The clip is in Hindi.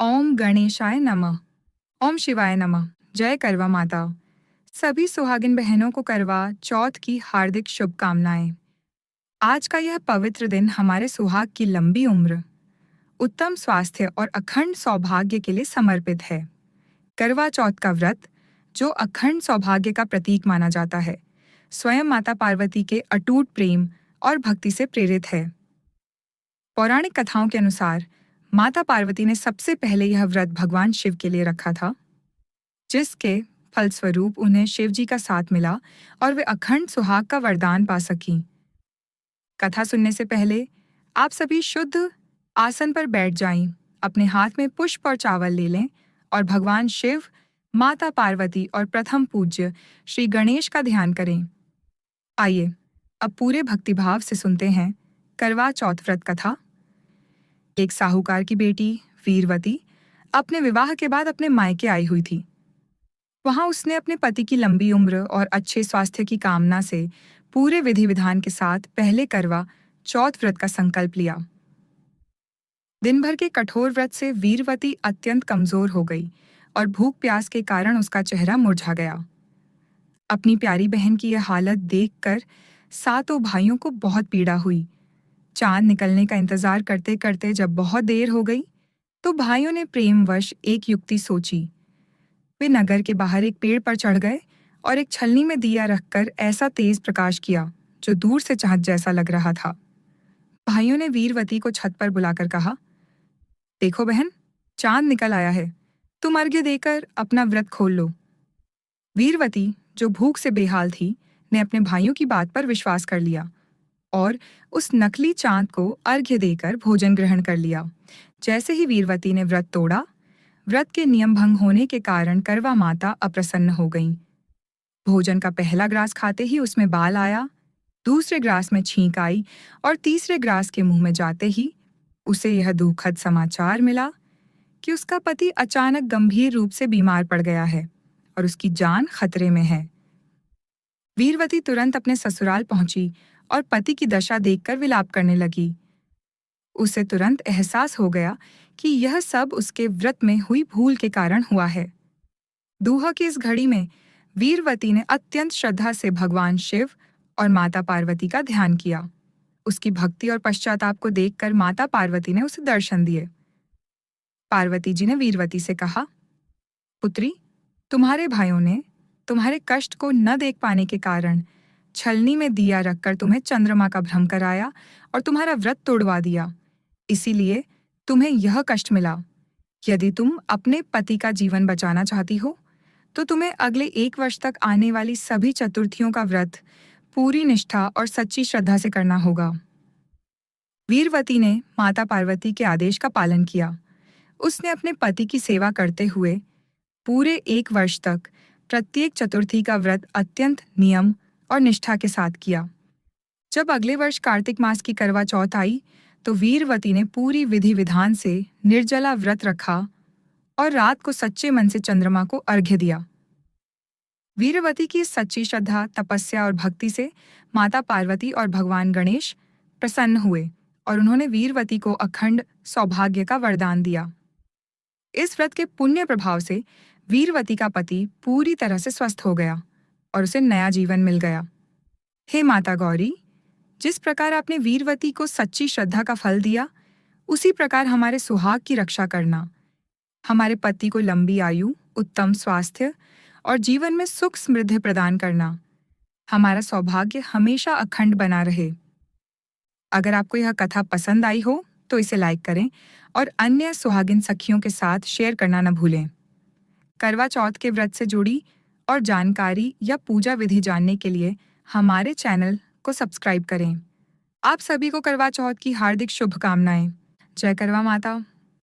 ओम गणेशाय नमः। ओम शिवाय नमः। जय करवा माता। सभी सुहागिन बहनों को करवा चौथ की हार्दिक शुभकामनाएं। आज का यह पवित्र दिन हमारे सुहाग की लंबी उम्र, उत्तम स्वास्थ्य और अखंड सौभाग्य के लिए समर्पित है। करवा चौथ का व्रत, जो अखंड सौभाग्य का प्रतीक माना जाता है, स्वयं माता पार्वती के अटूट प्रेम और भक्ति से प्रेरित है। पौराणिक कथाओं के अनुसार माता पार्वती ने सबसे पहले यह व्रत भगवान शिव के लिए रखा था, जिसके फलस्वरूप उन्हें शिव जी का साथ मिला और वे अखंड सुहाग का वरदान पा सकीं। कथा सुनने से पहले आप सभी शुद्ध आसन पर बैठ जाएं, अपने हाथ में पुष्प और चावल ले लें और भगवान शिव, माता पार्वती और प्रथम पूज्य श्री गणेश का ध्यान करें। आइए अब पूरे भक्तिभाव से सुनते हैं करवा चौथ व्रत कथा। एक साहूकार की बेटी वीरवती अपने विवाह के बाद अपने मायके आई हुई थी। वहां उसने अपने पति की लंबी उम्र और अच्छे स्वास्थ्य की कामना से पूरे विधि विधान के साथ पहले करवा चौथ व्रत का संकल्प लिया। दिन भर के कठोर व्रत से वीरवती अत्यंत कमजोर हो गई और भूख प्यास के कारण उसका चेहरा मुरझा गया। अपनी प्यारी बहन की यह हालत देखकर सातों भाइयों को बहुत पीड़ा हुई। चांद निकलने का इंतजार करते करते जब बहुत देर हो गई, तो भाइयों ने प्रेमवश एक युक्ति सोची। वे नगर के बाहर एक पेड़ पर चढ़ गए और एक छलनी में दिया रखकर ऐसा तेज प्रकाश किया जो दूर से चांद जैसा लग रहा था। भाइयों ने वीरवती को छत पर बुलाकर कहा, देखो बहन, चांद निकल आया है, तुम अर्घ्य देकर अपना व्रत खोल लो। वीरवती, जो भूख से बेहाल थी, ने अपने भाइयों की बात पर विश्वास कर लिया और उस नकली चांद को अर्घ्य देकर भोजन ग्रहण कर लिया। जैसे ही वीरवती ने व्रत तोड़ा, व्रत के नियम भंग होने के कारण करवा माता अप्रसन्न हो गईं। भोजन का पहला ग्रास खाते ही उसमें बाल आया, दूसरे ग्रास में छींक आई और तीसरे ग्रास के मुंह में जाते ही उसे यह दुखद समाचार मिला कि उसका पति अचानक गंभीर रूप से बीमार पड़ गया है और उसकी जान खतरे में है। वीरवती तुरंत अपने ससुराल पहुंची और पति की दशा देखकर विलाप करने लगी। उसे तुरंत एहसास हो गया कि यह सब उसके व्रत में हुई भूल के कारण हुआ है। दूह की इस घड़ी में वीरवती ने अत्यंत श्रद्धा से भगवान शिव और माता पार्वती का ध्यान किया। उसकी भक्ति और पश्चाताप को देखकर माता पार्वती ने उसे दर्शन दिए। पार्वती जी ने वीरवती से कहा, पुत्री, तुम्हारे भाइयों ने तुम्हारे कष्ट को न देख पाने के कारण छलनी में दिया रखकर तुम्हें चंद्रमा का भ्रम कराया और तुम्हारा व्रत तोड़वा दिया। इसीलिए तुम्हें यह कष्ट मिला। यदि तुम अपने पति का जीवन बचाना चाहती हो, तो तुम्हें अगले 1 वर्ष तक आने वाली सभी चतुर्थियों का व्रत पूरी निष्ठा और सच्ची श्रद्धा से करना होगा। वीरवती ने माता पार्वती के आदेश का पालन किया। उसने अपने पति की सेवा करते हुए पूरे 1 वर्ष तक प्रत्येक चतुर्थी का व्रत अत्यंत नियम और निष्ठा के साथ किया। जब अगले वर्ष कार्तिक मास की करवा चौथ आई, तो वीरवती ने पूरी विधि विधान से निर्जला व्रत रखा और रात को सच्चे मन से चंद्रमा को अर्घ्य दिया। वीरवती की सच्ची श्रद्धा, तपस्या और भक्ति से माता पार्वती और भगवान गणेश प्रसन्न हुए और उन्होंने वीरवती को अखंड सौभाग्य का वरदान दिया। इस व्रत के पुण्य प्रभाव से वीरवती का पति पूरी तरह से स्वस्थ हो गया और उसे नया जीवन मिल गया। हे माता गौरी, जिस प्रकार आपने वीरवती को सच्ची श्रद्धा का फल दिया, उसी प्रकार हमारे सुहाग की रक्षा करना, हमारे पति को लंबी आयु, उत्तम स्वास्थ्य और जीवन में सुख समृद्धि प्रदान करना, हमारा सौभाग्य हमेशा अखंड बना रहे। अगर आपको यह कथा पसंद आई हो तो इसे लाइक करें और अन्य सुहागिन सखियों के साथ शेयर करना न भूलें। करवा चौथ के व्रत से जुड़ी और जानकारी या पूजा विधि जानने के लिए हमारे चैनल को सब्सक्राइब करें। आप सभी को करवा चौथ की हार्दिक शुभकामनाएं। जय करवा माता।